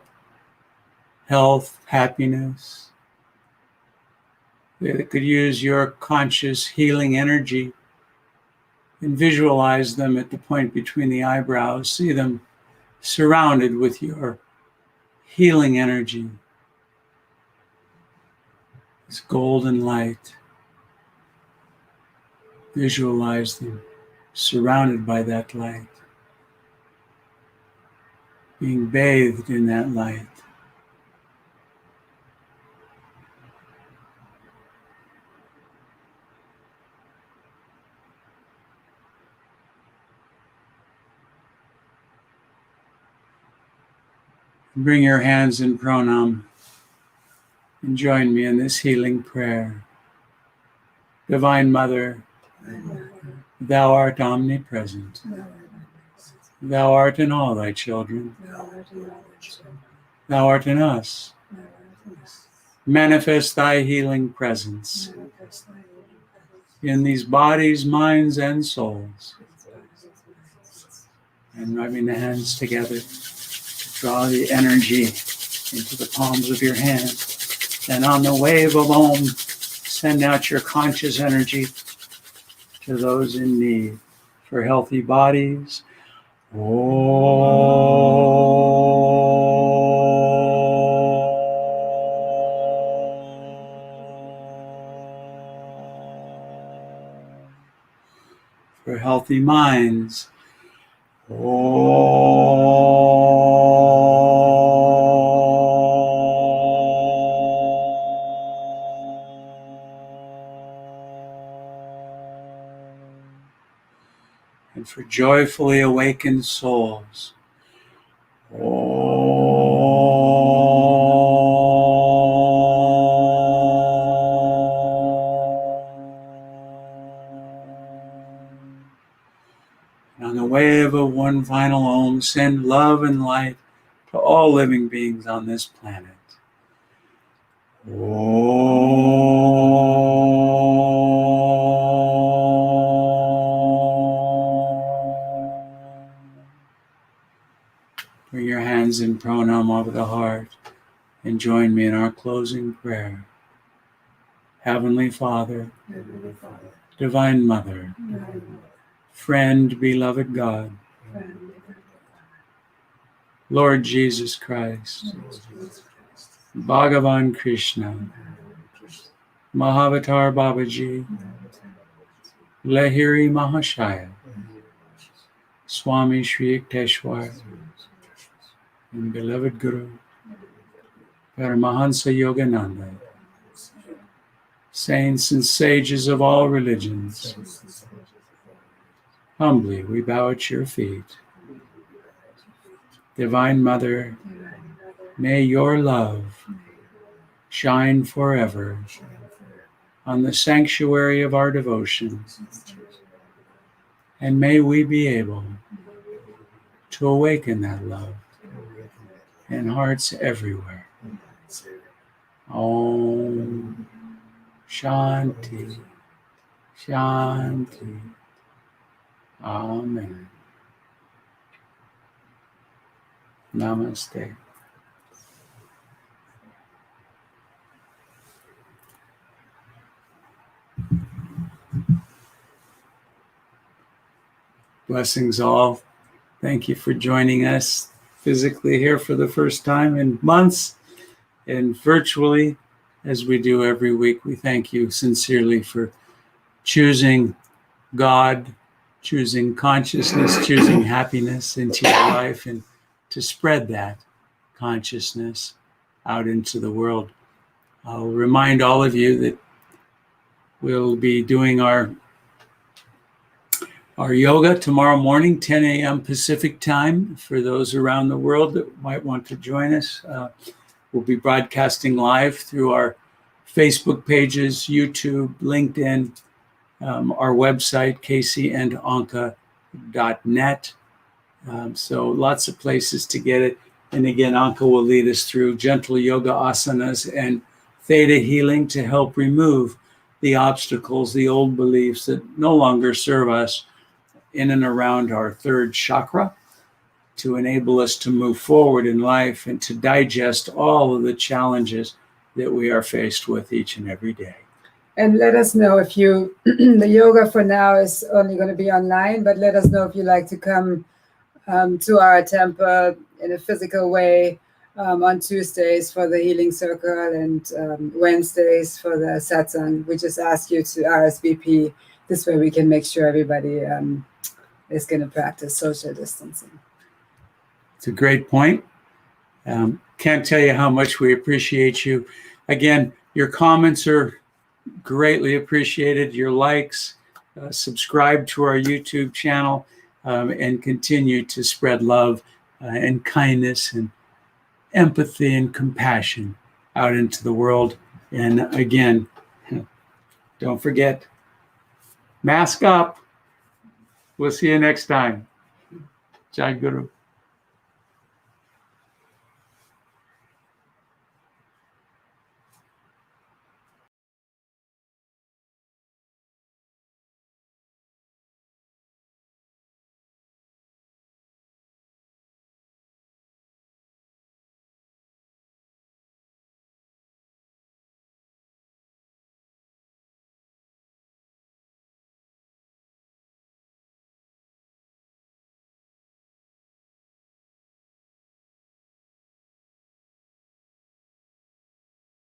health, happiness. They could use your conscious healing energy, and visualize them at the point between the eyebrows. See them surrounded with your healing energy, this golden light. Visualize them surrounded by that light, being bathed in that light. Bring your hands in pranayam and join me in this healing prayer. Divine Mother, Thou art omnipresent. Thou art in all thy children. Thou art in us. Manifest thy healing presence in these bodies, minds, and souls. And rubbing the hands together to draw the energy into the palms of your hand. And on the wave of Om, send out your conscious energy to those in need for healthy bodies. for healthy minds. And for joyfully awakened souls. And on the wave of one final Om, send love and light to all living beings on this planet. Bring your hands in pranayam over the heart and join me in our closing prayer. Heavenly Father, Divine Mother, Friend, beloved God, Lord Jesus Christ, Bhagavan Krishna, Mahavatar Babaji, Lahiri Mahashaya, Swami Shri Yukteswar, and beloved Guru, Paramahansa Yogananda, saints and sages of all religions, humbly we bow at your feet. Divine Mother, may your love shine forever on the sanctuary of our devotion, and may we be able to awaken that love in hearts everywhere. Om Shanti, Shanti. Amen. Namaste. Blessings all. Thank you for joining us physically here for the first time in months and virtually as we do every week. We thank you sincerely for choosing God, choosing consciousness, choosing happiness into your life, and to spread that consciousness out into the world. I'll remind all of you that we'll be doing our yoga tomorrow morning, 10 a.m. Pacific time. For those around the world that might want to join us, we'll be broadcasting live through our Facebook pages, YouTube, LinkedIn, our website, caseyandonka.net. So lots of places to get it. And again, Anka will lead us through gentle yoga asanas and theta healing to help remove the obstacles, the old beliefs that no longer serve us in and around our third chakra, to enable us to move forward in life and to digest all of the challenges that we are faced with each and every day. And let us know if you, the yoga for now is only going to be online, but let us know if you'd like to come to our temple in a physical way on Tuesdays for the healing circle and Wednesdays for the Satsang. We just ask you to RSVP. This way we can make sure everybody is going to practice social distancing. It's a great point. Can't tell you how much we appreciate you. Again, your comments are greatly appreciated. Your likes, subscribe to our YouTube channel, and continue to spread love and kindness and empathy and compassion out into the world. And again, don't forget, mask up. We'll see you next time. Jai Guru.